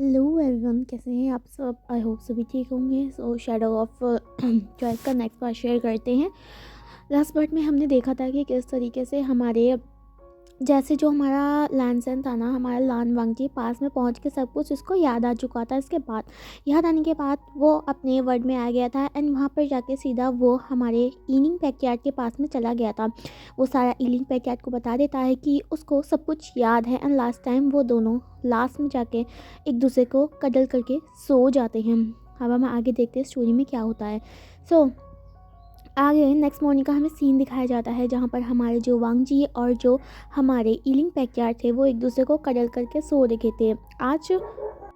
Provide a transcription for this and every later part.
Hello everyone, कैसे हैं आप सब। आई होप सभी ठीक होंगे। सो शैडो ऑफ चॉइस का नेक्स्ट पार्ट शेयर करते हैं। लास्ट पार्ट में हमने देखा था कि किस तरीके से हमारे जैसे जो हमारा लैंसन था ना, हमारा लान वांगजी पास में पहुंच के सब कुछ उसको याद आ चुका था। इसके बाद याद आने के बाद वो अपने वर्ड में आ गया था एंड वहाँ पर जाके सीधा वो हमारे ईलिंग पैकयार्ड के पास में चला गया था। वो सारा ईलिंग पैकयार्ड को बता देता है कि उसको सब कुछ याद है एंड लास्ट टाइम वो दोनों लास्ट में जाके एक दूसरे को कडल करके सो जाते हैं। अब हम आगे देखते हैं स्टोरी में क्या होता है। सो आगे नेक्स्ट मॉर्निंग का हमें सीन दिखाया जाता है जहाँ पर हमारे जो वांगजी और जो हमारे ईलिंग पैकयार्ड थे वो एक दूसरे को कडल करके सो रखे थे। आज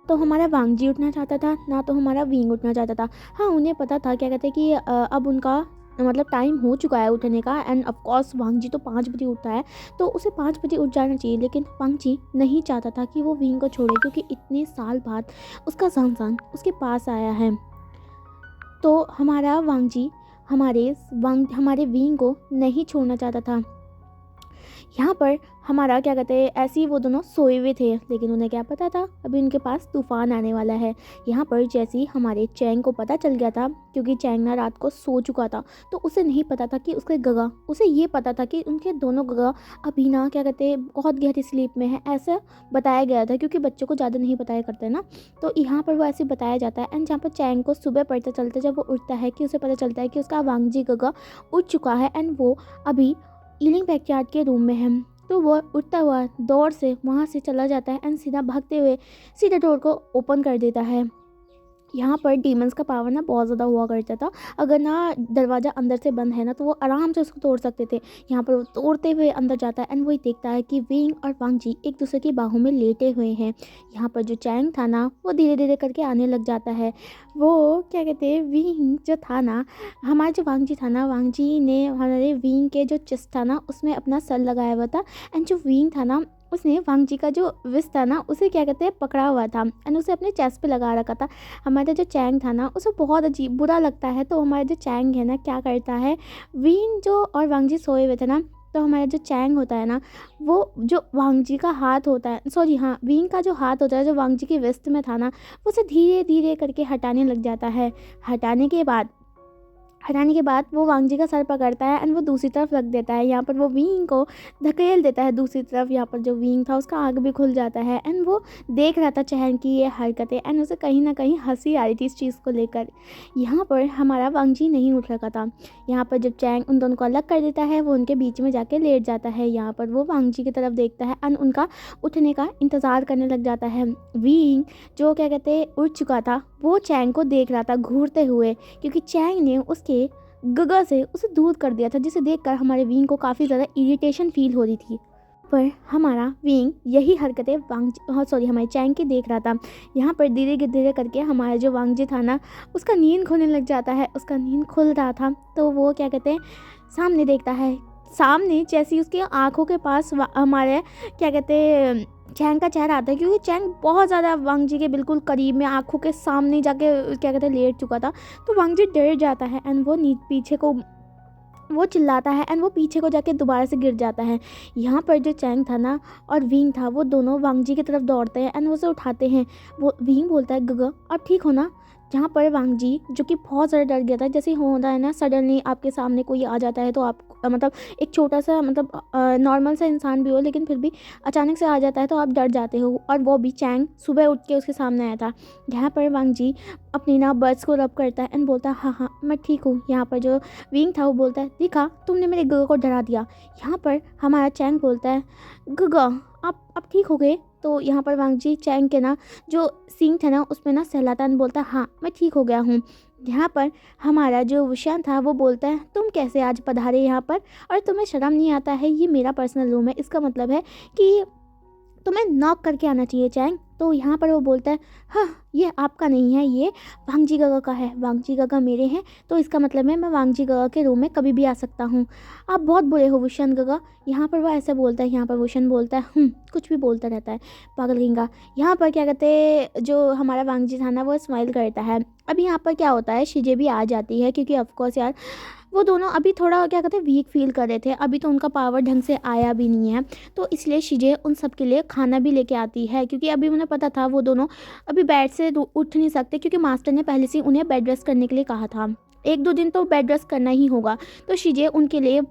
तो हमारा वांगजी उठना चाहता था ना, तो हमारा विंग उठना चाहता था। हाँ, उन्हें पता था क्या कहते हैं कि अब उनका मतलब टाइम हो चुका है उठने का एंड ऑफ कोर्स वांगजी तो 5 बजे उठता है, तो उसे 5 बजे उठ जाना चाहिए। लेकिन वांगजी नहीं चाहता था कि वो विंग को छोड़े, क्योंकि इतने साल बाद उसका जानसान उसके पास आया है। तो हमारा वांगजी हमारे विंग को नहीं छोड़ना चाहता था। यहाँ पर हमारा क्या कहते हैं, ऐसे ही वो दोनों सोए हुए थे, लेकिन उन्हें क्या पता था अभी उनके पास तूफान आने वाला है। यहाँ पर जैसे ही हमारे चैंग को पता चल गया था, क्योंकि चैंग ना रात को सो चुका था, तो उसे नहीं पता था कि उसके गगा, उसे ये पता था कि उनके दोनों गगा अभी ना क्या कहते हैं बहुत गहरी स्लीप में है, ऐसा बताया गया था। क्योंकि बच्चों को ज़्यादा नहीं बताया करते ना, तो यहाँ पर वो ऐसे बताया जाता है। एंड जहाँ पर चैंग को सुबह पढ़ते चलते जब वो उठता है कि उसे पता चलता है कि उसका वांगजी गगा उठ चुका है एंड वो अभी ईलिंग पैकयार्ड के रूम में है। तो वो उठता हुआ दौड़ से वहाँ से चला जाता है एंड सीधा भागते हुए सीधा डोर को ओपन कर देता है। यहाँ पर डीमंस का पावर ना बहुत ज़्यादा हुआ करता था। अगर ना दरवाज़ा अंदर से बंद है ना, तो वो आराम से उसको तोड़ सकते थे। यहाँ पर वो तोड़ते हुए अंदर जाता है एंड वही देखता है कि विंग और वांगजी एक दूसरे की बाहों में लेटे हुए हैं। यहाँ पर जो चैंग था ना, वो धीरे धीरे करके आने लग जाता है। वो क्या कहते हैं, विंग जो था ना, हमारा जो वांगजी था ना, वांगजी ने हमारे विंग के जो चेस्ट था ना उसमें अपना सर लगाया हुआ था एंड जो विंग था ना उसने वांगजी का जो विस्ट था ना उसे क्या कहते हैं पकड़ा हुआ था एंड उसे अपने चेस्ट पे लगा रखा था। हमारा जो चैंग था ना उसे बहुत अजीब बुरा लगता है, तो हमारा जो चैंग है ना क्या करता है, विंग जो और वांगजी सोए हुए थे ना, तो हमारा जो चैंग होता है ना, वो जो वांगजी का हाथ होता है, सॉरी हाँ, विंग का जो हाथ होता है जो वांगजी की वेस्ट में था ना, वो उसे धीरे धीरे करके हटाने लग जाता है। हटाने के बाद वो वांगजी का सर पकड़ता है एंड वो दूसरी तरफ रख देता है। यहाँ पर वो विंग को धकेल देता है दूसरी तरफ। यहाँ पर जो विंग था उसका आग भी खुल जाता है एंड वो देख रहा था चैंग की ये हरकतें एंड उसे कहीं ना कहीं हंसी आ रही थी इस चीज़ को लेकर। यहाँ पर हमारा वांगजी नहीं उठ रखा था। यहाँ पर जब चैंग उन दोनों को अलग कर देता है, वो उनके बीच में जाके लेट जाता है। यहाँ पर वो वांगजी की तरफ देखता है एंड उनका उठने का इंतज़ार करने लग जाता है। विंग जो क्या कहते हैं उठ चुका था, वो चैंग को देख रहा था घूरते हुए, क्योंकि चैंग ने उसके गगा से उसे दूर कर दिया था, जिसे देखकर हमारे विंग को काफ़ी ज़्यादा इरिटेशन फील हो रही थी। पर हमारा विंग यही हरकतें हमारे चैंग की देख रहा था। यहाँ पर धीरे धीरे करके हमारा जो वांगजी था ना उसका नींद खोने लग जाता है। उसका नींद खुल रहा था तो वो क्या कहते हैं सामने देखता है। सामने जैसी उसकी आंखों के पास हमारे क्या कहते हैं चैंग का चेहरा आता है, क्योंकि चैंग बहुत ज़्यादा वांगजी के बिल्कुल करीब में आंखों के सामने जाके क्या कहते हैं लेट चुका था। तो वांगजी डर जाता है एंड वो पीछे को वो चिल्लाता है एंड वो पीछे को जाके दोबारा से गिर जाता है। यहाँ पर जो चैंग था ना और विंग था वो दोनों वांगजी की तरफ दौड़ते हैं एंड वो उसे उठाते हैं। वो विंग बोलता है गगा अब ठीक हो ना। जहाँ पर वांगजी जो कि बहुत ज़्यादा डर गया था, जैसे ही होता है ना सडनली आपके सामने कोई आ जाता है तो आप मतलब एक छोटा सा मतलब नॉर्मल सा इंसान भी हो लेकिन फिर भी अचानक से आ जाता है तो आप डर जाते हो, और वो भी चैंग सुबह उठ के उसके सामने आया था। यहाँ पर वांगजी अपनी ना बर्ड्स को रब करता है एंड बोलता है हाँ हाँ मैं ठीक हूँ। यहाँ पर जो विंग था वो बोलता है देखा तुमने मेरे गगा को डरा दिया। यहाँ पर हमारा चैंग बोलता है गगा आप ठीक हो गए। तो यहाँ पर वांगजी चैंग के ना जो सींग थे ना उसमें ना सहलाता है, बोलता है हाँ मैं ठीक हो गया हूँ। यहाँ पर हमारा जो विशान था वो बोलता है तुम कैसे आज पधारे यहाँ पर, और तुम्हें शर्म नहीं आता है, ये मेरा पर्सनल रूम है, इसका मतलब है कि तुम्हें नॉक करके आना चाहिए चैंग। तो यहाँ पर वो बोलता है हाँ ये आपका नहीं है, ये वांगजी गगा का है, वांगजी गगा मेरे हैं, तो इसका मतलब है मैं वांगजी गगा के रूम में कभी भी आ सकता हूँ। आप बहुत बुरे हो वुशन गगा। यहाँ पर वो ऐसे बोलता है। यहाँ पर वुशन बोलता है कुछ भी बोलता रहता है पागल गिंगा। यहाँ पर क्या कहते हैं जो हमारा वांगजी था ना वो स्माइल करता है। अब यहाँ पर क्या होता है, शिजे भी आ जाती है क्योंकि ऑफकोर्स यार वो दोनों अभी थोड़ा क्या कहते हैं वीक फील कर रहे थे, अभी तो उनका पावर ढंग से आया भी नहीं है। तो इसलिए शीजे उन सब के लिए खाना भी लेके आती है, क्योंकि अभी उन्हें पता था वो दोनों अभी बेड से उठ नहीं सकते, क्योंकि मास्टर ने पहले से उन्हें बेड रेस्ट करने के लिए कहा था। 1-2 दिन तो बेड रेस्ट करना ही होगा। तो शीजे उनके लिए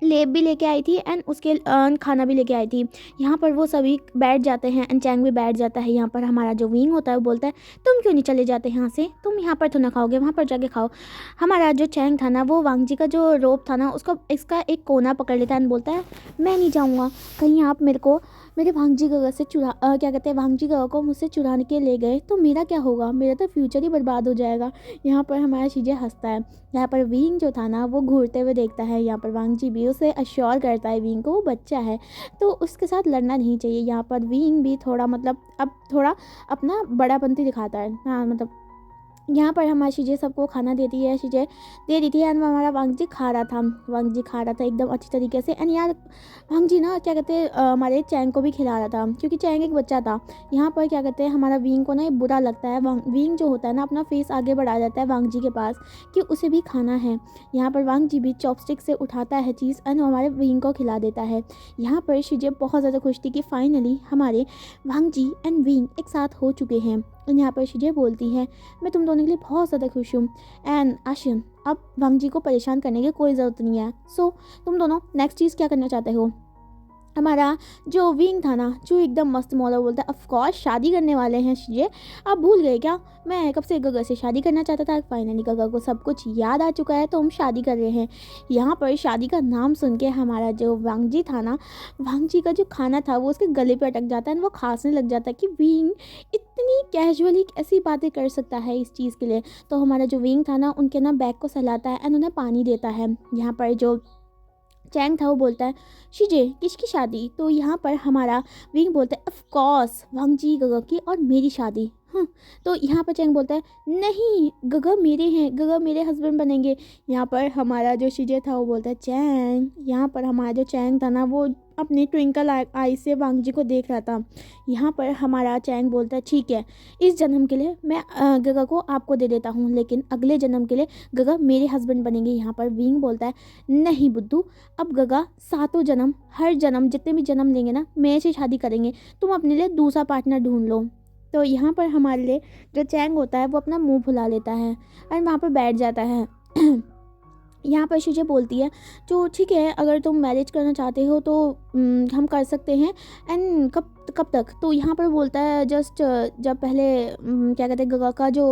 लेप भी लेके आई थी एंड उसके खाना भी लेके आई थी। यहाँ पर वो सभी बैठ जाते हैं एंड चैंग भी बैठ जाता है। यहाँ पर हमारा जो विंग होता है वो बोलता है तुम क्यों नहीं चले जाते यहाँ से, तुम यहाँ पर तो ना खाओगे, वहाँ पर जाके खाओ। हमारा जो चैंग था ना, वो वांगजी का जो रोप था ना, उसका इसका एक कोना पकड़ लेता है एंड बोलता है मैं नहीं जाऊँगा, कहीं आप मेरे को मेरे भांजी गगा से क्या कहते हैं भांजी गगा को मुझसे चुराने के ले गए तो मेरा क्या होगा, मेरा तो फ्यूचर ही बर्बाद हो जाएगा। यहाँ पर हमारा शीजे हंसता है। यहाँ पर विंग जो था ना, वो घूरते हुए देखता है। यहाँ पर वांगजी भी उसे अश्योर करता है विंग को, वो बच्चा है तो उसके साथ लड़ना नहीं चाहिए। यहाँ पर विंग भी थोड़ा मतलब अब थोड़ा अपना बड़ापंती दिखाता है। हाँ मतलब यहाँ पर हमारी शीजे सबको खाना देती है, शीजे दे दी थी एंड हमारा वांगजी खा रहा था। वांगजी खा रहा था एकदम अच्छी तरीके से एंड यार वांगजी ना क्या कहते हैं हमारे चैंग को भी खिला रहा था, क्योंकि चैंग एक बच्चा था। यहाँ पर क्या कहते हैं हमारा विंग को ना ये बुरा लगता है। विंग जो होता है ना अपना फेस आगे बढ़ा जाता है वांगजी के पास कि उसे भी खाना है। यहाँ पर वांगजी भी चॉपस्टिक से उठाता है चीज़ एंड हमारे विंग को खिला देता है। यहाँ पर शीजे बहुत ज़्यादा खुश थी कि फाइनली हमारे वांगजी एंड विंग एक साथ हो चुके हैं। एंड यहाँ पर शीजे बोलती है मैं तुम दोनों के लिए बहुत ज़्यादा खुश हूँ एंड आशिन अब वांगजी को परेशान करने की कोई ज़रूरत नहीं है। सो तुम दोनों नेक्स्ट चीज़ क्या करना चाहते हो। हमारा जो विंग था ना, जो एकदम मस्त मौला बोलता है ऑफ कोर्स शादी करने वाले हैं शीजे, आप भूल गए क्या, मैं कब से गगा से शादी करना चाहता था, फाइनली गगा को सब कुछ याद आ चुका है तो हम शादी कर रहे हैं। यहाँ पर शादी का नाम सुन के हमारा जो वांगजी था ना, वांगजी का जो खाना था वो उसके गले पे अटक जाता है और वो खांसने लग जाता है कि विंग इतनी कैजुअली कैसी बातें कर सकता है इस चीज़ के लिए। तो हमारा जो विंग था ना उनके ना बैग को सहलाता है एंड उन्हें पानी देता है। यहाँ पर जो चैंग था वो बोलता है शीजे किसकी शादी, तो यहाँ पर हमारा विंग बोलता है ऑफ कोर्स वांगजी गगा की और मेरी शादी। तो यहाँ पर चैंग बोलता है नहीं गगा मेरे हैं, गगा मेरे हस्बैंड बनेंगे। यहाँ पर हमारा जो शीजे था वो बोलता है चैंग, यहाँ पर हमारा जो चैंग था ना वो अपनी ट्विंकल आई से वांगजी को देख रहा था। यहाँ पर हमारा चैंग बोलता है ठीक है इस जन्म के लिए मैं गगा को आपको दे देता हूँ, लेकिन अगले जन्म के लिए गगा मेरे हस्बैंड बनेंगे। यहाँ पर विंग बोलता है नहीं बुद्धू, अब गगा 7 जन्म हर जन्म जितने भी जन्म लेंगे ना मेरे से शादी करेंगे, तुम अपने लिए दूसरा पार्टनर ढूंढ लो। तो यहाँ पर हमारे लिए जो चैंग होता है वो अपना मुंह फुला लेता है और वहाँ पर बैठ जाता है। यहाँ पर शीजे बोलती है जो ठीक है अगर तुम मैरिज करना चाहते हो तो हम कर सकते हैं एंड कब तक, तो यहाँ पर बोलता है जस्ट जब पहले क्या कहते हैं गगा का जो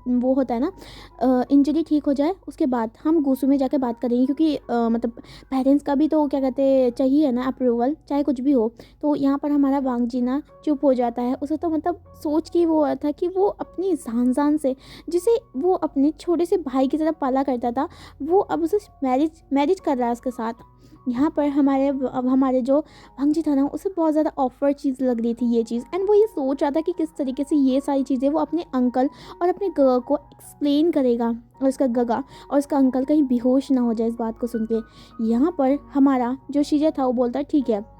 वो होता है ना इंजरी ठीक हो जाए उसके बाद हम गुस्सू में जाके बात करेंगे, क्योंकि मतलब पेरेंट्स का भी तो क्या कहते हैं चाहिए ना अप्रूवल चाहे कुछ भी हो। तो यहाँ पर हमारा वांगजी ना चुप हो जाता है। उसे तो मतलब सोच के वो था कि वो अपनी जान से जिसे वो अपने छोटे से भाई की तरह पाला करता था वो अब उसे मैरिज कर रहा है उसके साथ। यहाँ पर हमारे जो वांगजी था ना उसे बहुत ज़्यादा ऑफर चीज़ लग रही थी ये चीज़ एंड वो ये सोच रहा था कि किस तरीके से ये सारी चीज़ें वो अपने अंकल और अपने गगा को एक्सप्लेन करेगा और उसका गगा और उसका अंकल कहीं बेहोश ना हो जाए इस बात को सुन के। यहाँ पर हमारा जो शीजे था वो बोलता है ठीक है।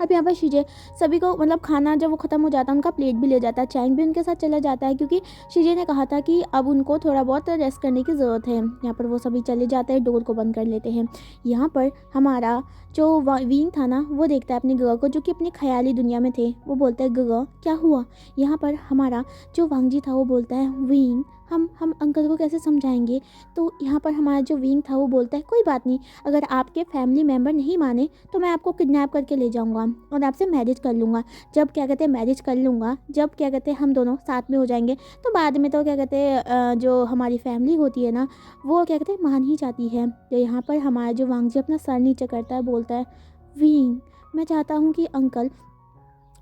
अब यहाँ पर शीजे सभी को मतलब खाना जब वो ख़त्म हो जाता है उनका प्लेट भी ले जाता है, चैंग भी उनके साथ चला जाता है क्योंकि शीजे ने कहा था कि अब उनको थोड़ा बहुत रेस्ट करने की ज़रूरत है। यहाँ पर वो सभी चले जाते हैं, डोर को बंद कर लेते हैं। यहाँ पर हमारा जो विंग था ना वो देखता है अपने गगा को जो कि अपनी ख्याली दुनिया में थे। वो बोलता है गगा क्या हुआ। यहाँ पर हमारा जो वांगजी था वो बोलता है विंग हम अंकल को कैसे समझाएंगे। तो यहाँ पर हमारा जो विंग था वो बोलता है कोई बात नहीं, अगर आपके फैमिली मेम्बर नहीं माने तो मैं आपको किडनैप करके ले जाऊँगा और आपसे मैरिज कर लूँगा। जब क्या कहते हैं मैरिज कर लूँगा, जब क्या कहते हैं हम दोनों साथ में हो जाएंगे तो बाद में तो क्या कहते हैं जो हमारी फैमिली होती है ना वो क्या कहते हैं मान ही जाती है। तो यहाँ पर हमारा जो वांगजी अपना सर नीचे करता है, बोलता है विंग मैं चाहता हूँ कि अंकल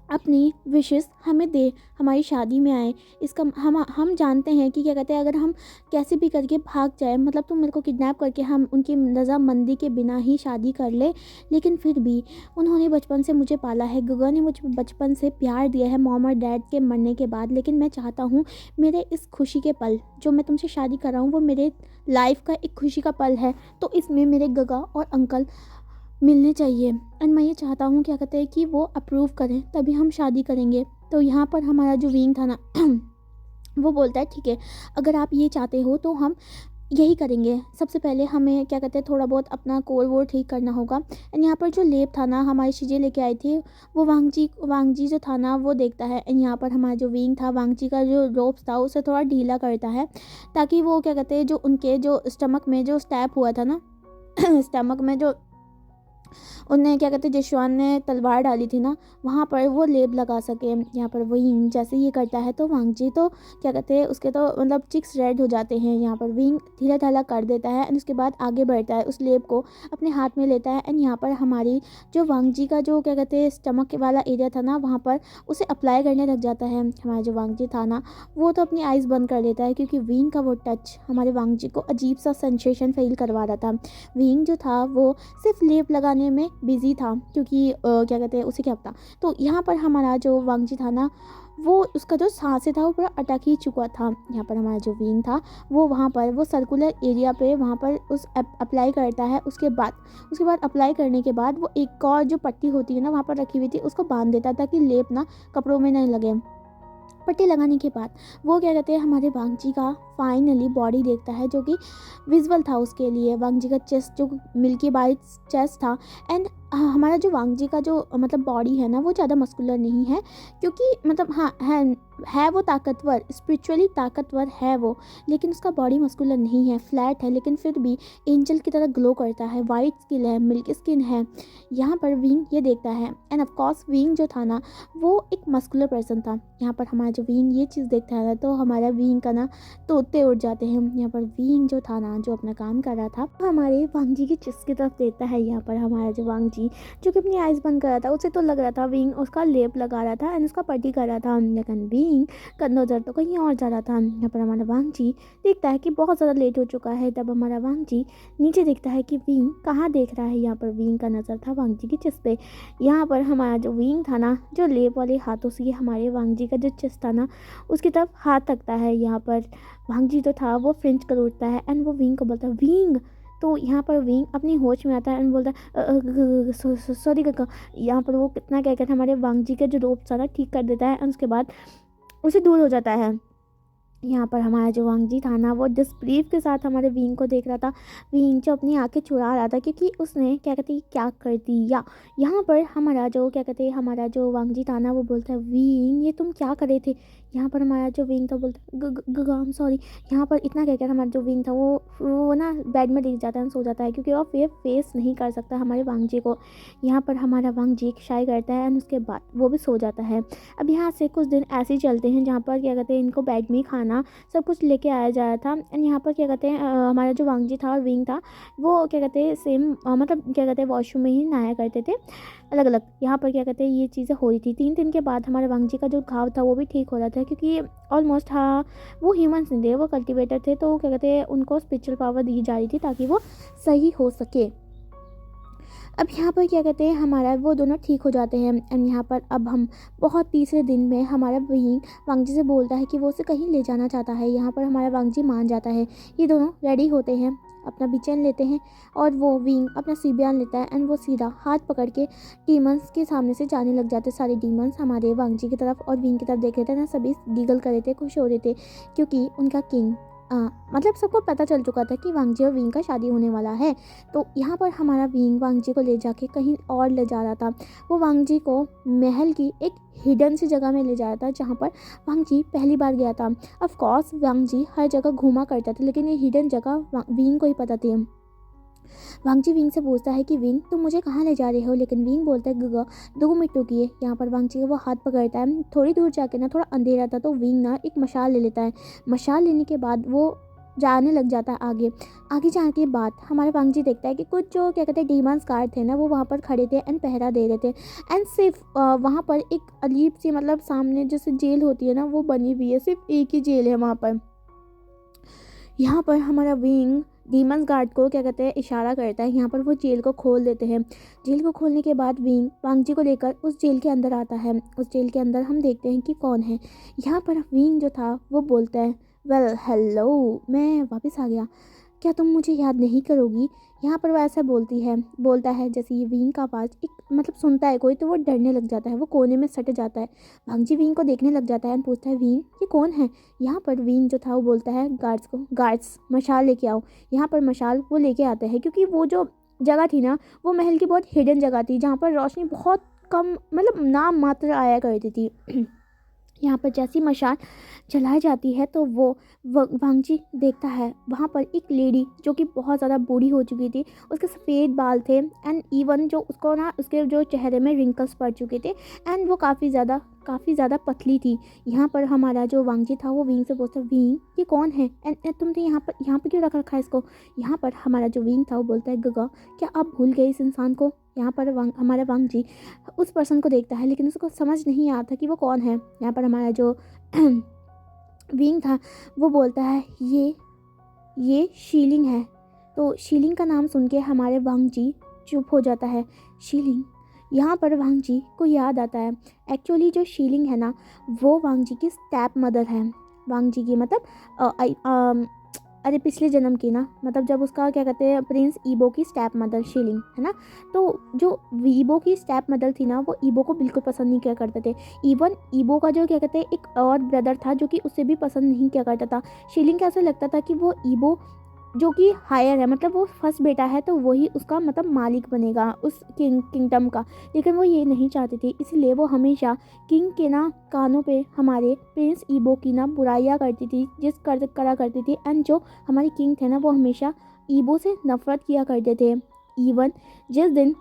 अपनी विशेस हमें दे, हमारी शादी में आए। इसका हम जानते हैं कि क्या कहते हैं अगर हम कैसे भी करके भाग जाए, मतलब तुम मेरे को किडनैप करके हम उनकी रज़ामंदी के बिना ही शादी कर ले, लेकिन फिर भी उन्होंने बचपन से मुझे पाला है, गगा ने मुझे बचपन से प्यार दिया है मॉम और डैड के मरने के बाद। लेकिन मैं चाहता हूँ मेरे इस खुशी के पल जो मैं तुमसे शादी कर रहा हूँ वो मेरे लाइफ का एक खुशी का पल है, तो इसमें मेरे गगा और अंकल मिलने चाहिए एंड मैं ये चाहता हूँ क्या कहते हैं कि वो अप्रूव करें तभी हम शादी करेंगे। तो यहाँ पर हमारा जो विंग था ना वो बोलता है ठीक है अगर आप ये चाहते हो तो हम यही करेंगे। सबसे पहले हमें क्या कहते हैं, थोड़ा बहुत अपना कोर वोर ठीक करना होगा। एंड यहाँ पर जो लेप था ना, हमारी चीज़ें लेके आई थी, वो वांगजी जो था ना वो देखता है। एंड यहाँ पर हमारा जो विंग था, वांगजी का जो रोप्स था उसे थोड़ा ढीला करता है, ताकि वो क्या कहते हैं, जो उनके जो स्टमक में जो स्टैप हुआ था ना स्टमक में जो उनने क्या कहते हैं जिशवान ने तलवार डाली थी ना, वहाँ पर वो लेप लगा सके। यहाँ पर वही जैसे ये करता है तो वांगजी तो क्या कहते हैं, उसके तो मतलब चिक्स रेड हो जाते हैं। यहाँ पर विंग ढीला ढाला कर देता है एंड उसके बाद आगे बढ़ता है, उस लेप को अपने हाथ में लेता है। एंड यहाँ पर हमारी जो वांगजी का जो क्या कहते हैं स्टमक वाला एरिया था ना, वहाँ पर उसे अप्लाई करने लग जाता है। हमारा जो वांगजी था ना, वो तो अपनी आइज़ बंद कर देता है, क्योंकि विंग का वो टच हमारे वांगजी को अजीब सा सेंसेशन फील करवा रहा था। विंग जो था वो सिर्फ लेप लगाने में बिजी था, क्योंकि क्या कहते हैं उसे क्या पता। तो यहाँ पर हमारा जो वांगजी था ना, वो उसका जो सांसें था वो पूरा अटक ही चुका था। यहाँ पर हमारा जो विंग था वो वहाँ पर वो सर्कुलर एरिया पे वहाँ पर उस अप्लाई करता है। उसके बाद अप्लाई करने के बाद वो एक और जो पट्टी होती है ना वहाँ पर रखी हुई थी, उसको बांध देता ताकि लेप ना कपड़ों में नहीं लगे। पट्टी लगाने के बाद वो क्या कहते हैं, हमारे वांगजी का फाइनली बॉडी देखता है, जो कि विजुअल था उसके लिए। वांगजी का चेस्ट जो मिल्की वाइट चेस्ट था। एंड हमारा जो वांगजी का जो मतलब बॉडी है ना, वो ज़्यादा मस्कुलर नहीं है, क्योंकि मतलब हाँ है वो ताकतवर, स्पिरिचुअली ताकतवर है वो, लेकिन उसका बॉडी मस्कुलर नहीं है, फ्लैट है, लेकिन फिर भी एंजल की तरह ग्लो करता है, वाइट स्किन है, मिल्की स्किन है। यहाँ पर विंग ये देखता है। एंड ऑफ कोर्स विंग जो था ना, वो एक मस्कुलर पर्सन था। यहाँ पर हमारा जो विंग ये चीज़ देखता है तो हमारा विंग का ना तोते उड़ जाते हैं। यहाँ पर विंग जो था ना, जो अपना काम कर रहा था, हमारे वांगजी की चिस की तरफ देखता है। यहाँ पर हमारा जो वांगजी जो कि अपनी आइज़ बंद कर रहा था, उसे तो लग रहा था विंग उसका लेप लगा रहा था एंड उसका पट्टी कर रहा था, लेकिन विंग का नज़र तो कहीं और जा रहा था। यहाँ पर हमारा वांगजी देखता है कि बहुत ज़्यादा लेट हो चुका है। तब हमारा वांगजी नीचे देखता है कि विंग कहाँ देख रहा है। यहाँ पर विंग का नज़र था वांगजी की चिस पे। यहाँ पर हमारा जो विंग था ना, जो लेप वाले हाथों से हमारे वांगजी का जो चिस था ना, उसकी तरफ हाथ रखता है। यहाँ पर वांगजी तो था वो फ्रेंच कर उठता है एंड वो विंग को बोलता है विंग। तो यहाँ पर विंग अपनी होश में आता है एंड बोलता है सॉरी काका। यहाँ पर वो कितना क्या कहता है, हमारे वांगजी का जो रोप सारा ठीक कर देता है एंड उसके बाद उसे दूर हो जाता है। यहाँ पर हमारा जो वांगजी था ना, वो डिसबिलीव के साथ हमारे विंग को देख रहा था। विंग जो अपनी आंखें चुरा रहा था, क्योंकि उसने क्या कहते हैं क्या कर दिया। यहाँ पर हमारा जो क्या कहते हैं, हमारा जो वांगजी था ना, वो बोलता है विंग ये तुम क्या करे थे। यहाँ पर हमारा जो विंग था बोलता है सॉरी। यहाँ पर इतना क्या क्या हमारा जो विंग था वो ना बेड में दिख जाता है, सो जाता है, क्योंकि वो फेस नहीं कर सकता हमारे वांगजी को। यहाँ पर हमारा वांगजी एक शाय करता है एंड उसके बाद वो भी सो जाता है। अब यहाँ से कुछ दिन ऐसे ही चलते हैं, जहाँ पर क्या कहते हैं इनको बेड में खाना सब कुछ लेके आया जा रहा था। एंड यहाँ पर क्या कहते हैं हमारा जो वांगजी था और विंग था, वो क्या कहते हैं सेम मतलब क्या कहते हैं वॉशरूम में ही नहाया करते थे अलग अलग। यहाँ पर क्या कहते हैं ये चीज़ें हो रही थी। 3 दिन के बाद हमारे वांगजी का जो घाव था वो भी ठीक हो रहा था, क्योंकि ऑलमोस्ट हाँ वो ह्यूमन्स नहीं थे, वो कल्टिवेटर थे, तो क्या कहते हैं उनको स्पिरिचुअल पावर दी जा रही थी ताकि वो सही हो सके। अब यहाँ पर क्या कहते हैं हमारा वो दोनों ठीक हो जाते हैं। एंड यहाँ पर अब हम बहुत तीसरे दिन में हमारा विंग वांगजी से बोलता है कि वो उसे कहीं ले जाना चाहता है। यहाँ पर हमारा वांगजी मान जाता है। ये दोनों रेडी होते हैं, अपना बिचैन लेते हैं और वो विंग अपना सीबियान लेता है एंड वो सीधा हाथ पकड़ के डीमंस के सामने से जाने लग जाते। सारे डीमंस हमारे वांगजी की तरफ और विंग की तरफ देख रहे थे ना, सभी गीगल कर रहे थे, खुश हो रहे थे, क्योंकि उनका किंग मतलब सबको पता चल चुका था कि वांगजी और विंग का शादी होने वाला है। तो यहाँ पर हमारा विंग वांगजी को ले जाके कहीं और ले जा रहा था। वो वांगजी को महल की एक हिडन सी जगह में ले जा रहा था, जहाँ पर वांगजी पहली बार गया था। ऑफ कोर्स वांगजी हर जगह घूमा करता था, लेकिन ये हिडन जगह विंग को ही पता थी। वांगजी विंग से पूछता है कि विंग तुम मुझे कहाँ ले जा रहे हो, लेकिन विंग बोलता है गगा 2 मिनट रुकिए। यहाँ पर वांगजी का वो हाथ पकड़ता है। थोड़ी दूर जाके ना थोड़ा अंधेरा था, तो विंग ना एक मशाल ले लेता है। मशाल लेने के बाद वो जाने लग जाता है आगे जाने के बाद हमारे वांगजी देखता है कि कुछ जो क्या कहते हैं डीमंस गार्ड थे ना, वो वहाँ पर खड़े थे एंड पहरा दे रहे थे। एंड सिर्फ वहाँ पर एक अजीब सी मतलब सामने जैसे जेल होती है ना, वो बनी हुई है, सिर्फ एक ही जेल है वहाँ पर। यहाँ पर हमारा विंग डीमंस गार्ड को क्या कहते हैं इशारा करता है। यहाँ पर वो जेल को खोल देते हैं। जेल को खोलने के बाद विंग वांगजी को लेकर उस जेल के अंदर आता है। उस जेल के अंदर हम देखते हैं कि कौन है। यहाँ पर विंग जो था वो बोलता है वेल हेलो, मैं वापस आ गया। क्या तुम मुझे याद नहीं करोगी? यहाँ पर वो ऐसा बोलता है जैसे ये विंग का आवाज़ एक मतलब सुनता है कोई तो वो डरने लग जाता है, वो कोने में सट जाता है। भांगजी विंग को देखने लग जाता है और पूछता है, विंग ये कौन है? यहाँ पर विंग जो था वो बोलता है गार्ड्स को, गार्ड्स मशाल लेके आओ। यहाँ पर मशाल वो लेके आते हैं क्योंकि वो जो जगह थी ना वो महल की बहुत हिडन जगह थी जहाँ पर रोशनी बहुत कम मतलब नाम मात्र आया करती थी। यहाँ पर जैसी मशाल जलाई जाती है तो वो वांगजी देखता है वहाँ पर एक लेडी जो कि बहुत ज़्यादा बूढ़ी हो चुकी थी, उसके सफ़ेद बाल थे एंड इवन जो उसको ना उसके जो चेहरे में रिंकल्स पड़ चुके थे एंड वो काफ़ी ज़्यादा पतली थी। यहाँ पर हमारा जो वांगजी था वो विंग से पूछता, विंग ये कौन है एंड तुमने यहाँ पर क्यों रख रखा है इसको? यहाँ पर हमारा जो विंग था वो बोलता है, गगा क्या आप भूल गए इस इंसान को? यहाँ पर हमारा वांगजी उस पर्सन को देखता है लेकिन उसको समझ नहीं आता कि वो कौन है। यहाँ पर हमारा जो विंग था वो बोलता है, ये शीलिंग है। तो शीलिंग का नाम सुन के हमारे वांगजी चुप हो जाता है। शीलिंग, यहाँ पर वांगजी को याद आता है एक्चुअली जो शीलिंग है ना वो वांगजी की स्टेप मदर है। वांगजी की मतलब अरे पिछले जन्म की ना, मतलब जब उसका क्या कहते हैं प्रिंस ईबो की स्टेप मदर शीलिंग है ना। तो जो ईबो की स्टेप मदर थी ना वो ईबो को बिल्कुल पसंद नहीं किया करते थे। इवन ईबो का जो क्या कहते हैं एक और ब्रदर था जो कि उसे भी पसंद नहीं किया करता था। शीलिंग को ऐसा लगता था कि वो ईबो जो कि हायर है मतलब वो फर्स्ट बेटा है तो वही उसका मतलब मालिक बनेगा उस किंगडम का, लेकिन वो ये नहीं चाहती थी। इसलिए वो हमेशा किंग के ना कानों पे हमारे प्रिंस ईबो की ना बुराइयां करती थी करा करती थी एंड जो हमारे किंग थे ना वो हमेशा ईबो से नफरत किया करते थे। इवन जिस दिन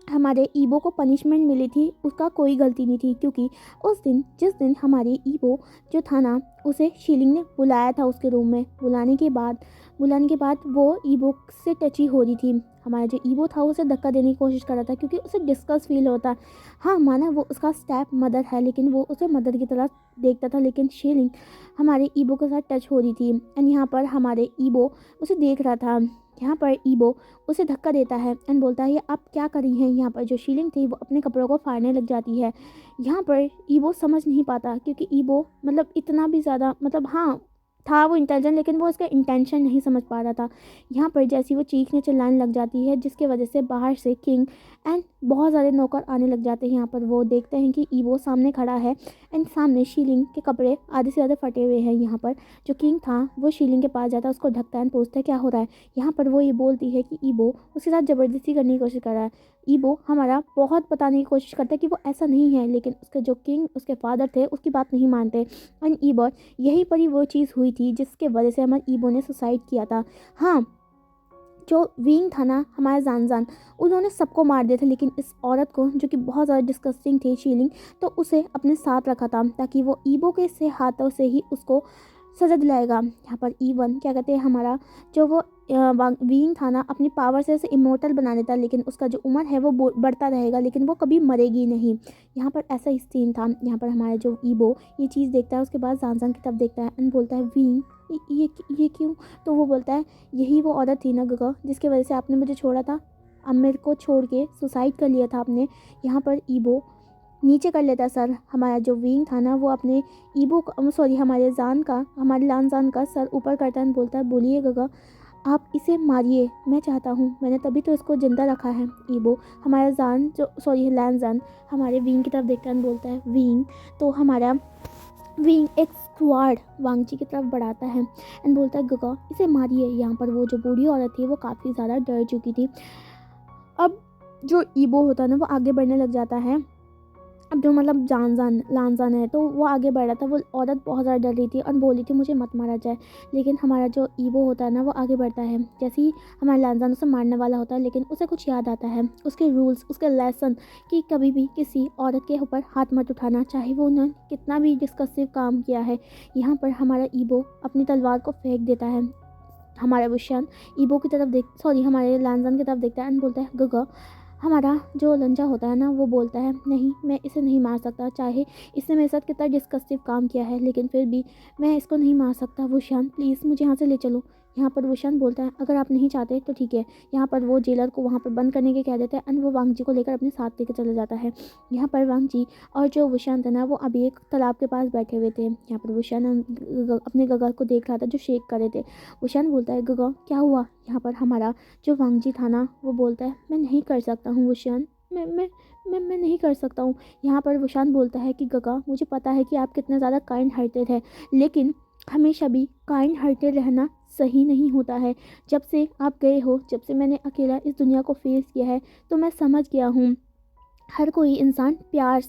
हमारे ईबो को पनिशमेंट मिली थी उसका कोई गलती नहीं थी क्योंकि उस दिन जिस दिन हमारे ईबो जो था ना उसे शीलिंग ने बुलाया था उसके रूम में। बुलाने के बाद वो ईबो से टची हो रही थी। हमारा जो ईबो था उसे धक्का देने की कोशिश कर रहा था क्योंकि उसे डिस्कस फील होता। हाँ माना वो उसका स्टेप मदर है लेकिन वो उसे मदर की तरह देखता था, लेकिन शीलिंग हमारे ईबो के साथ टच हो रही थी एंड यहाँ पर हमारे ईबो उसे देख रहा था। यहाँ पर ईबो उसे धक्का देता है एंड बोलता है, ये आप क्या कर रही हैं? यहाँ पर जो शीलिंग थी वो अपने कपड़ों को फाड़ने लग जाती है। यहाँ पर ईबो समझ नहीं पाता क्योंकि ईबो मतलब इतना भी ज़्यादा मतलब हाँ था वो इंटेलिजेंट लेकिन वो उसका इंटेंशन नहीं समझ पा रहा था। यहाँ पर जैसी वो चीखने चिल्लाने लग जाती है जिसकी वजह से बाहर से किंग एंड बहुत सारे नौकर आने लग जाते हैं। यहाँ पर वो देखते हैं कि ईबो सामने खड़ा है एंड सामने शीलिंग के कपड़े आधे से ज़्यादा फटे हुए हैं। यहाँ पर जो किंग था वो शीलिंग के पास जाता है, उसको ढकता है, पूछता है क्या हो रहा है। यहाँ पर वो ये बोलती है कि ईबो उसके साथ ज़बरदस्ती करने की कोशिश कर रहा है। ईबो हमारा बहुत बताने की कोशिश करता है कि वो ऐसा नहीं है, लेकिन उसके जो किंग उसके फादर थे उसकी बात नहीं मानते एंड ईबो यहीं पर ही वो चीज़ हुई थी जिसके वजह से हमारे ईबो ने सुसाइड किया था। हाँ जो विंग था ना हमारा जानजान उन्होंने सबको मार दिया था लेकिन इस औरत को जो कि बहुत ज़्यादा डिस्कस्टिंग थी शीलिंग तो उसे अपने साथ रखा था ताकि वो ईबो के से हाथों से ही उसको सजा दिलाएगा। यहाँ पर इवन क्या कहते हैं हमारा जो वो विंग था ना अपनी पावर से उसे इमोर्टल बना देता लेकिन उसका जो उम्र है वो बढ़ता रहेगा लेकिन वो कभी मरेगी नहीं। यहाँ पर ऐसा ही सीन था। यहाँ पर हमारा जो ईबो ये चीज़ देखता है उसके बाद जानजान की तरफ देखता है एंड बोलता है, विंग ये क्यों? तो वो बोलता है, यही वो औरत थी ना गगा जिसकी वजह से आपने मुझे छोड़ा था, अब मेरे को छोड़ के सुसाइड कर लिया था आपने। यहाँ पर ईबो नीचे कर लेता सर। हमारा जो विंग था ना वो अपने हमारे लानजान का सर ऊपर करता है बोलता है, बोलिए गगा आप इसे मारिए, मैं चाहता हूँ, मैंने तभी तो इसको जिंदा रखा है। ईबो हमारा लानजान हमारे विंग की तरफ देखता है बोलता है, विंग। तो हमारा विंग एक स्क्वाड वांगजी की तरफ बढ़ाता है एंड बोलता है, गगा इसे मारिए। यहाँ पर वो जो बूढ़ी औरत थी वो काफ़ी ज़्यादा डर चुकी थी। अब जो ईबो होता है ना वो आगे बढ़ने लग जाता है। अब जो मतलब लानजान है तो वो आगे बढ़ रहा था। वो औरत बहुत ज़्यादा डर रही थी और बोली थी मुझे मत मारा जाए, लेकिन हमारा जो ईबो होता है ना वो आगे बढ़ता है। जैसे ही हमारा लानजान उसे मारने वाला होता है लेकिन उसे कुछ याद आता है, उसके रूल्स, उसके लेसन कि कभी भी किसी औरत के ऊपर हाथ मत उठाना चाहे वो उन्होंने कितना भी डिस्कसिव काम किया है। यहाँ पर हमारा ईबो अपनी तलवार को फेंक देता है। हमारा विशान ईबो की तरफ हमारे लानजान की तरफ देखता है एंड बोलता है, गगा। हमारा जो लंजा होता है ना वो बोलता है, नहीं मैं इसे नहीं मार सकता, चाहे इसने मेरे साथ कितना डिस्कस्टिव काम किया है लेकिन फिर भी मैं इसको नहीं मार सकता। वो शान प्लीज़ मुझे यहाँ से ले चलो। यहाँ पर वुशान बोलता है अगर आप नहीं चाहते तो ठीक है। यहाँ पर वो जेलर को वहाँ पर बंद करने के कह देते हैं एंड वो वांग जी को लेकर अपने साथ लेकर चले जाता है। यहाँ पर वांग जी और जो वुशान था ना वो अभी एक तालाब के पास बैठे हुए थे। यहाँ पर वुशान अपने गगा को देख रहा था जो शेक कर रहे थे। वुशान बोलता है गगा क्या हुआ। यहाँ पर हमारा जो वांग जी था ना वो बोलता है मैं नहीं कर सकता हूँ वुशान, मैं नहीं कर सकता हूँ। यहाँ पर वुशान बोलता है कि गगा मुझे पता है कि आप कितने ज़्यादा काइंड हार्टेड है, लेकिन हमेशा भी काइंड हार्टेड रहना सही नहीं होता है। जब से आप गए हो, जब से मैंने अकेला इस दुनिया को फेस किया है तो मैं समझ गया हूँ हर कोई इंसान प्यार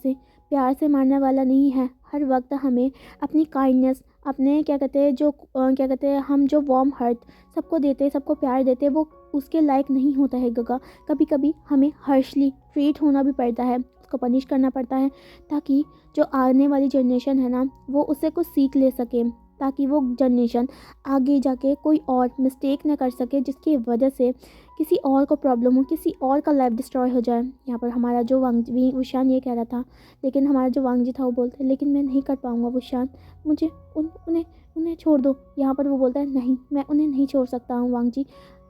से मारने वाला नहीं है। हर वक्त हमें अपनी काइंडनेस, अपने क्या कहते हैं जो क्या कहते हैं हम जो वार्म हार्ट सबको देते, सबको प्यार देते, वो उसके लायक नहीं होता है गगा। कभी कभी हमें हर्शली ट्रीट होना भी पड़ता है, उसको पनिश करना पड़ता है, ताकि जो आने वाली जनरेशन है ना वो उससे कुछ सीख ले सके, ताकि वो जनरेशन आगे जाके कोई और मिस्टेक ना कर सके जिसकी वजह से किसी और को प्रॉब्लम हो, किसी और का लाइफ डिस्ट्रॉय हो जाए। यहाँ पर हमारा जो वुशान ये कह रहा था, लेकिन हमारा जो वांग जी था वो बोलता है लेकिन मैं नहीं कर पाऊँगा वुशान, मुझे उन्हें उन्हें छोड़ दो। यहाँ पर वो बोलता है नहीं मैं उन्हें नहीं छोड़ सकता हूँ वांग जी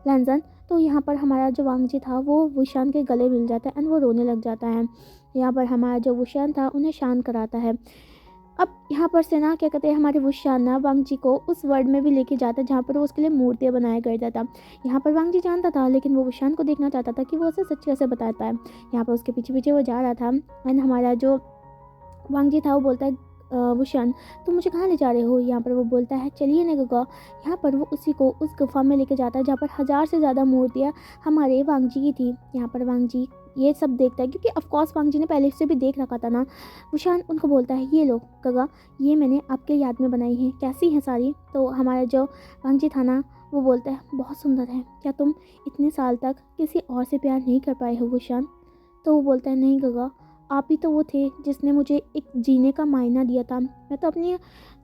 लैंजन। तो यहाँ पर हमारा जो वांग जी था वो वुशान के गले मिल जाता है एंड वो रोने लग जाता है। यहाँ पर हमारा जो वुशान था उन्हें शांत कराता है। अब यहाँ पर से ना क्या कहते हैं हमारे वुशान ना वांग जी को उस वर्ल्ड में भी लेके जाता है जहाँ पर वो उसके लिए मूर्तियाँ बनाया करता था। यहाँ पर वांग जी जानता था, लेकिन वो वुशान को देखना चाहता था कि वो उसे सच कैसे बताता है। यहाँ पर उसके पीछे पीछे वो जा रहा था एंड हमारा जो वांग जी था वो बोलता है वुशान तुम मुझे कहाँ ले जा रहे हो। यहाँ पर वो बोलता है चलिए ना गगा। यहाँ पर वो उसी को उस गुफा में लेके जाता है जहाँ पर 1000 से ज़्यादा मूर्तियाँ हमारे वांग जी की थी। यहाँ पर वांग जी ये सब देखता है क्योंकि ऑफकोर्स वांग जी ने पहले से भी देख रखा था ना। वुशान उनको बोलता है ये लो गगा, ये मैंने आपके याद में बनाई है, कैसी हैं सारी। तो हमारा जो वांग जी था ना वो बोलता है बहुत सुंदर है, क्या तुम इतने साल तक किसी और से प्यार नहीं कर पाए हो वुशान। तो वो बोलता है नहीं गगा, आप ही तो वो थे जिसने मुझे एक जीने का मायना दिया था। मैं तो अपनी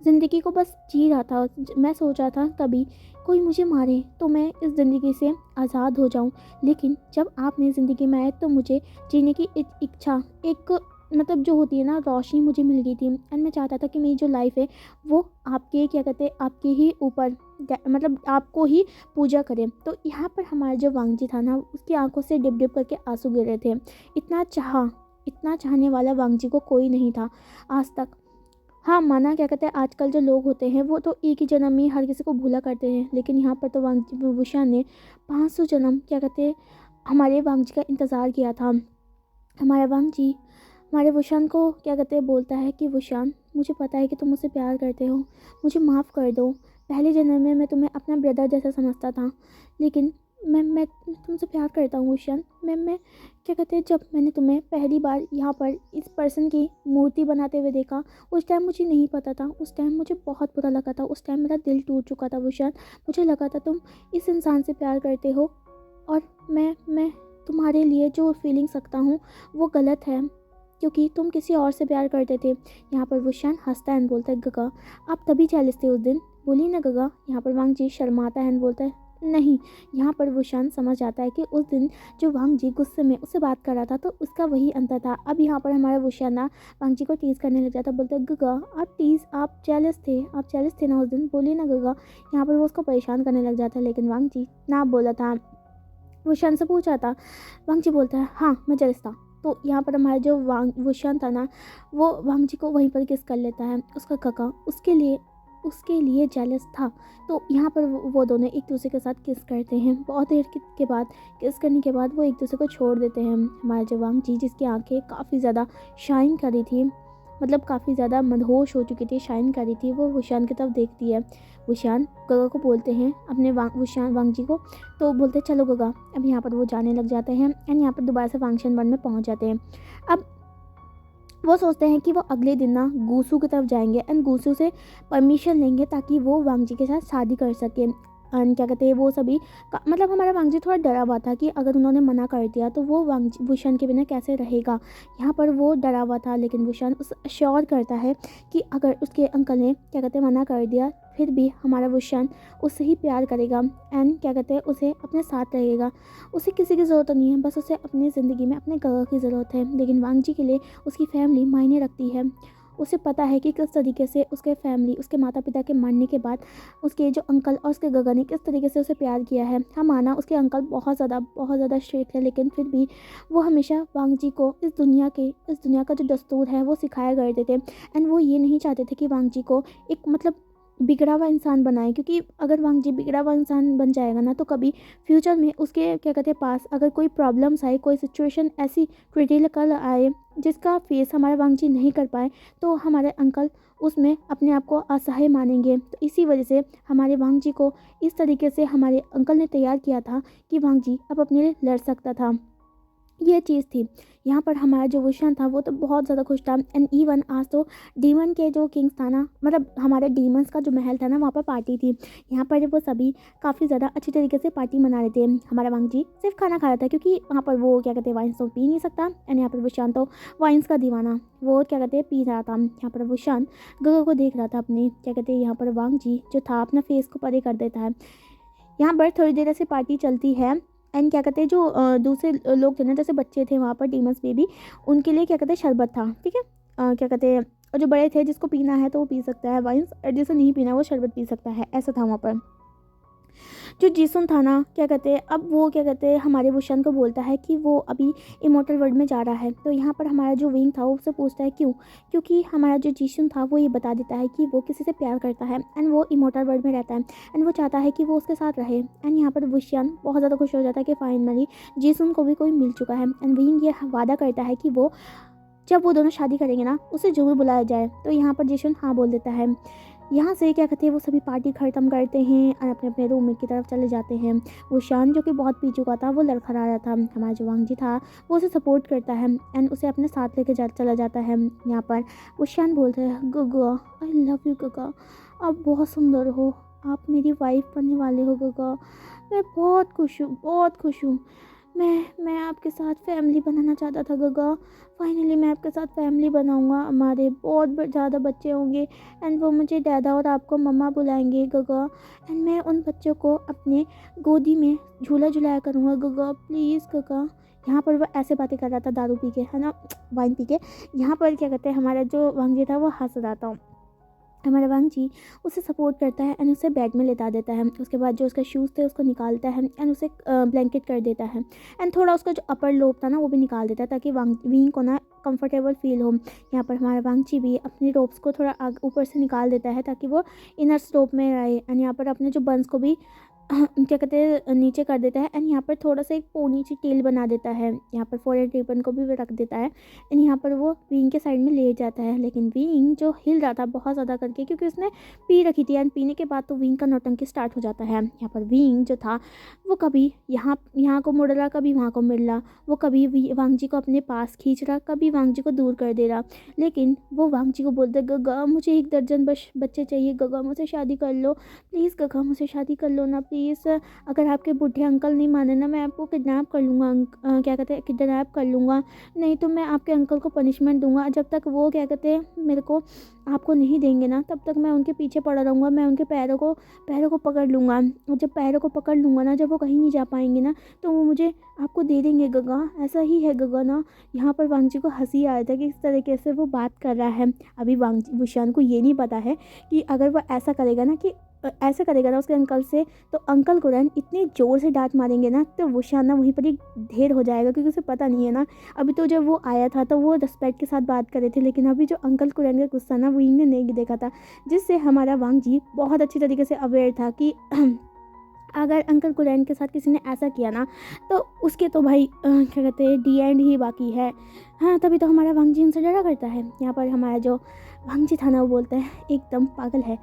ज़िंदगी को बस जी रहा था। मैं सोच रहा था कभी कोई मुझे मारे तो मैं इस ज़िंदगी से आज़ाद हो जाऊं, लेकिन जब आप मेरी ज़िंदगी में आए तो मुझे जीने की इच्छा, एक मतलब जो होती है ना रोशनी मुझे मिल गई थी एंड मैं चाहता था कि मेरी जो लाइफ है वो आपके क्या कहते हैं आपके ही ऊपर मतलब आपको ही पूजा करें। तो यहाँ पर हमारा जो वांग जी था ना उसकी आंखों से डिप डिप करके आंसू गिर रहे थे। इतना चाहने वाला वांग जी को कोई नहीं था आज तक। हाँ माना क्या कहते हैं आजकल जो लोग होते हैं वो तो एक ही जन्म में हर किसी को भूला करते हैं, लेकिन यहाँ पर तो वांग जी वुशान ने 500 जन्म क्या कहते हैं हमारे वांग जी का इंतज़ार किया था। हमारे वांग जी हमारे वुशान को क्या कहते हैं बोलता है कि वुशान मुझे पता है कि तुम मुझसे प्यार करते हो, मुझे माफ़ कर दो। पहले जन्म में मैं तुम्हें अपना ब्रदर जैसा समझता था, लेकिन मैं तुमसे प्यार करता हूँ वुशान। मैं क्या कहते हैं जब मैंने तुम्हें पहली बार यहाँ पर इस पर्सन की मूर्ति बनाते हुए देखा उस टाइम मुझे नहीं पता था, उस टाइम मुझे बहुत बुरा लगा था, उस टाइम मेरा दिल टूट चुका था वुशान। मुझे लगा था तुम इस इंसान से प्यार करते हो और मैं तुम्हारे लिए जो फीलिंग रखता हूँ वो गलत है, क्योंकि तुम किसी और से प्यार करते थे। यहाँ पर वुशान हंसता है बोलता है गगा आप तभी जेलस थे उस दिन, बोली ना गगा। यहाँ पर वांग जी शर्माता है बोलता है नहीं। यहाँ पर वुशान समझ आता है कि उस दिन जो वांग जी गुस्से में उससे बात कर रहा था तो उसका वही अंतर था। अब यहाँ पर हमारा वुशान ना वांग जी को टीज़ करने लग जाता, बोलता है गगा आप जेलस थे ना उस दिन, बोली ना गगा। यहाँ पर वो उसको परेशान करने लग जाता है, लेकिन वांग जी ना बोला था। वुशान से पूछा था, वांग जी बोलता है हाँ मैं जेलस था। तो यहाँ पर हमारा जो वुशान था ना वो वांग जी को वहीं पर किस कर लेता है, उसका काका उसके लिए जेलस था। तो यहाँ पर वो दोनों एक दूसरे के साथ किस करते हैं। बहुत देर के बाद किस करने के बाद वो एक दूसरे को छोड़ देते हैं। हमारा जो वांग जी जिसकी आंखें काफ़ी ज़्यादा शाइन कर रही थी, मतलब काफ़ी ज़्यादा मदहोश हो चुकी थी, शाइन कर रही थी, वो वुशान की तरफ देखती है। वुशान गगा को बोलते हैं अपने वांग जी को, तो बोलते हैं चलो गगा। अब यहाँ पर वो जाने लग जाते हैं एंड यहाँ पर दोबारा से फंक्शन वन में पहुँच जाते हैं। अब वो सोचते हैं कि वो अगले दिन ना गूसू की तरफ जाएंगे एंड गूसू से परमिशन लेंगे ताकि वो वांग जी के साथ शादी कर सके। एंड क्या कहते हैं वो सभी मतलब हमारा वांग जी थोड़ा डरा हुआ था कि अगर उन्होंने मना कर दिया तो वो वुशान के बिना कैसे रहेगा। यहाँ पर वो डरा हुआ था, लेकिन वुशान उस श्योर करता है कि अगर उसके अंकल ने क्या कहते हैं मना कर दिया फिर भी हमारा वुशान उससे ही प्यार करेगा एंड क्या कहते हैं उसे अपने साथ रहेगा। उसे किसी की ज़रूरत नहीं है, बस उसे अपनी ज़िंदगी में अपने गगा की ज़रूरत है। लेकिन वांग जी के लिए उसकी फैमिली मायने रखती है। उसे पता है कि किस तरीके से उसके फैमिली, उसके माता पिता के मरने के बाद उसके जो अंकल और उसके गगा ने किस तरीके से उसे प्यार किया है। हम माना उसके अंकल बहुत ज़्यादा स्ट्रिक्ट है, लेकिन फिर भी वो हमेशा वांग जी को इस दुनिया का जो दस्तूर है वो सिखाया करते थे। एंड वो ये नहीं चाहते थे कि वांग जी को एक मतलब बिगड़ा हुआ इंसान बनाए, क्योंकि अगर वांग जी बिगड़ा हुआ इंसान बन जाएगा ना, तो कभी फ्यूचर में उसके क्या कहते हैं पास अगर कोई प्रॉब्लम्स आए, कोई सिचुएशन ऐसी क्रिटिकल आए जिसका फेस हमारे वांग जी नहीं कर पाए, तो हमारे अंकल उसमें अपने आप को असहाय मानेंगे। तो इसी वजह से हमारे वांग जी को इस तरीके से हमारे अंकल ने तैयार किया था कि वांग जी अब अपने लिए लड़ सकता था। ये चीज़ थी। यहाँ पर हमारा जो वुशन था वो तो बहुत ज़्यादा खुश था। एंड इवन आज तो डीमन के जो किंग्स था ना, मतलब हमारे डीमंस का जो महल था ना, वहाँ पर पार्टी थी। यहाँ पर वो सभी काफ़ी ज़्यादा अच्छी तरीके से पार्टी मना रहे थे। हमारा वांग जी सिर्फ खाना खा रहा था, क्योंकि वहाँ पर वो क्या कहते हैं वाइन्स तो पी नहीं सकता। एंड यहाँ पर वुशान तो वाइन्स का दीवाना, वो क्या कहते हैं पी रहा था। यहाँ पर वुशान गगा को देख रहा था अपने क्या कहते हैं, यहाँ पर वांग जी जो था अपना फेस को परे कर देता है। यहाँ पर थोड़ी देर ऐसे पार्टी चलती है। एंड क्या कहते हैं जो दूसरे लोग थे ना, जैसे बच्चे थे वहाँ पर डीमंस बेबी, उनके लिए क्या कहते हैं शरबत था, ठीक है। क्या कहते हैं, और जो बड़े थे जिसको पीना है तो वो पी सकता है वाइन्स, और जिसे नहीं पीना वो शरबत पी सकता है, ऐसा था वहाँ पर। जो जीसुन था ना, क्या कहते हैं अब वो क्या कहते हैं हमारे वुशन को बोलता है कि वो अभी इमोर्टल वर्ल्ड में जा रहा है। तो यहाँ पर हमारा जो विंग था वो उससे पूछता है क्यों, क्योंकि हमारा जो जीसुन था वो ये बता देता है कि वो किसी से प्यार करता है एंड वो इमोर्टल वर्ल्ड में रहता है एंड वो चाहता है कि वो उसके साथ रहे। एंड यहाँ पर वुशियन बहुत ज़्यादा खुश हो जाता है कि फाइनली जीसुन को भी कोई मिल चुका है। एंड विंग ये वादा करता है कि वो जब वो दोनों शादी करेंगे ना उसे ज़रूर बुलाया जाए। तो यहाँ पर जीसुन हाँ बोल देता है। यहाँ से क्या कहते हैं वो सभी पार्टी ख़त्म करते हैं और अपने अपने रूम की तरफ चले जाते हैं। वो शान जो कि बहुत पी चुका था वो लड़खड़ा रहा था, हमारा जो वांग जी था वो उसे सपोर्ट करता है एंड उसे अपने साथ लेके चला जाता है। यहाँ पर वो शान बोलते हैं गगा आई लव यू गगा, आप बहुत सुंदर हो, आप मेरी वाइफ बनने वाले हो गगा, मैं बहुत खुश हूँ, बहुत खुश हूँ। मैं आपके साथ फैमिली बनाना चाहता था गगा, फाइनली मैं आपके साथ फैमिली बनाऊंगा, हमारे बहुत ज़्यादा बच्चे होंगे एंड वो मुझे डैडा और आपको मम्मा बुलाएंगे गगा। एंड मैं उन बच्चों को अपने गोदी में झूला झुलाया करूँगा गगा, प्लीज़ गगा। यहाँ पर वो ऐसे बातें कर रहा था दारू पी के, है ना, वाइन पी के। यहाँ पर क्या कहते हैं हमारा जो वांग था वो हंस रहा था। हमारा वांग जी उसे सपोर्ट करता है एंड उसे बेड में लेटा देता है। उसके बाद जो उसका शूज़ थे उसको निकालता है एंड उसे ब्लैंकेट कर देता है एंड थोड़ा उसका जो अपर लोब था ना वो भी निकाल देता है, ताकि विंग को ना कंफर्टेबल फील हो। यहाँ पर हमारा वांग जी भी अपने रोब्स को थोड़ा ऊपर से निकाल देता है ताकि वो इनर स्लोप में रहे। एंड यहाँ पर अपने जो बंस को भी क्या कहते हैं नीचे कर देता है एंड यहाँ पर थोड़ा सा एक पोनी सी टेल बना देता है। यहाँ पर फॉरहेड रिबन को भी वो रख देता है एंड यहाँ पर वो विंग के साइड में लेट जाता है। लेकिन विंग जो हिल रहा था बहुत ज़्यादा करके, क्योंकि उसने पी रखी थी एंड पीने के बाद तो विंग का नौटंकी स्टार्ट हो जाता है। यहाँ पर विंग जो था वो कभी यहाँ को मुड़ रहा, कभी वहाँ को मिल रहा, वो कभी वांग जी को अपने पास खींच रहा, कभी वांग जी को दूर कर दे रहा। लेकिन वो वांग जी को बोलते गगा मुझे 1 दर्जन बच्चे चाहिए गगा, मुझे शादी कर लो प्लीज़ गगा, मुझे शादी कर लो ना प्लीज़। अगर आपके बूढ़े अंकल नहीं माने ना, मैं आपको किडनैप कर लूँगा, क्या कहते हैं किडनैप कर लूँगा, नहीं तो मैं आपके अंकल को पनिशमेंट दूंगा। जब तक वो क्या कहते हैं मेरे को आपको नहीं देंगे ना, तब तक मैं उनके पीछे पड़ा रहूँगा, मैं उनके पैरों को पकड़ लूँगा। जब पैरों को पकड़ लूँगा ना, जब वो कहीं नहीं जा पाएंगे ना, तो वो मुझे आपको दे देंगे गगा, ऐसा ही है गगा ना। यहाँ पर वांग जी को हंसी आया था कि इस तरीके से वो बात कर रहा है। अभी वांग जी वुशान को ये नहीं पता है कि अगर वो ऐसा करेगा ना उसके अंकल से, तो अंकल कुरैन इतने ज़ोर से डांट मारेंगे ना, तो वुशान ना वहीं पर ही ढेर हो जाएगा, क्योंकि उसे पता नहीं है ना। अभी तो जब वो आया था तो वो रिस्पेक्ट के साथ बात कर रहे थे, लेकिन अभी जो अंकल कुरैन का गुस्सा ना वो इन्हें नहीं देखा था, जिससे हमारा वांग जी बहुत अच्छी तरीके से अवेयर था कि अगर अंकल कुरैन के साथ किसी ने ऐसा किया ना, तो उसके तो भाई क्या कहते हैं डी एंड ही बाकी है। हाँ, तभी तो हमारा वांग जी उनसे डरा करता है। यहाँ पर हमारा जो वांग जी था ना वो बोलता है एकदम पागल है।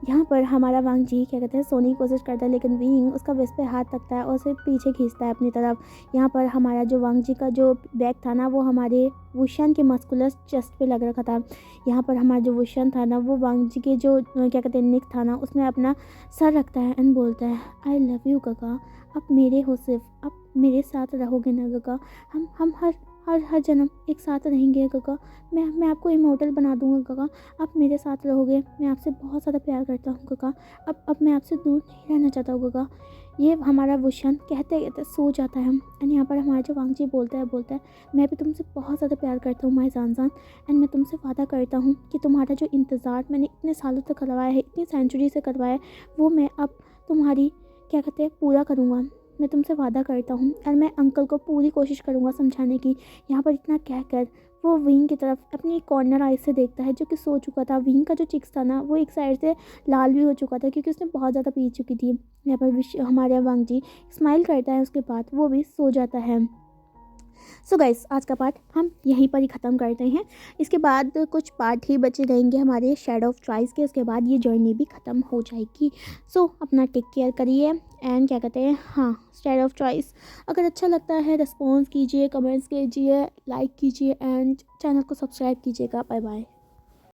यहाँ पर हमारा वांग जी क्या कहते हैं सोने की कोशिश करता है, लेकिन विंग उसका वेस्ट पे हाथ रखता है और उसे पीछे खींचता है अपनी तरफ। यहाँ पर हमारा जो वांग जी का जो बैग था ना वो हमारे वुशन के मस्कुलर चेस्ट पे लग रखा था। यहाँ पर हमारा जो वुशन था ना वो वांग जी के जो क्या कहते हैं निक था ना उसमें अपना सर रखता है एंड बोलता है आई लव यू गगा, आप मेरे हो, सिर्फ आप मेरे साथ रहोगे ना गगा, हम हर जन्म एक साथ रहेंगे गगा। मैं आपको इमोर्टल बना दूँगा गगा। आप मेरे साथ रहोगे। मैं आपसे बहुत ज़्यादा प्यार करता हूँ गगा। अब मैं आपसे दूर नहीं रहना चाहता हूँ गगा। ये हमारा वुशन कहते कहते सो जाता है। एंड यहाँ पर हमारा जो वांगजी बोलता है मैं भी तुमसे बहुत ज़्यादा प्यार करता हूँ माय जानसान। एंड मैं तुमसे वादा करता हूँ कि तुम्हारा जो इंतज़ार मैंने इतने सालों तक करवाया है, इतनी सेंचुरी से करवाया है, वो मैं अब तुम्हारी क्या कहते हैं पूरा करूँगा। मैं तुमसे वादा करता हूँ। और मैं अंकल को पूरी कोशिश करूँगा समझाने की। यहाँ पर इतना कहकर वो विंग की तरफ अपनी कॉर्नर आई से देखता है जो कि सो चुका था। विंग का जो चिक्स था ना वो एक साइड से लाल भी हो चुका था क्योंकि उसने बहुत ज़्यादा पी चुकी थी। यहाँ पर हमारे वांगजी स्माइल करता है, उसके बाद वो भी सो जाता है। सो गाइस, आज का पार्ट हम यहीं पर ही ख़त्म करते हैं। इसके बाद कुछ पार्ट ही बचे रहेंगे हमारे शैडो ऑफ चॉइस के। उसके बाद ये जर्नी भी ख़त्म हो जाएगी। सो अपना टेक केयर करिए। एंड क्या कहते हैं, हाँ, शैडो ऑफ चॉइस अगर अच्छा लगता है रिस्पॉन्स कीजिए, कमेंट्स कीजिए, लाइक कीजिए एंड चैनल को सब्सक्राइब कीजिएगा। Bye bye.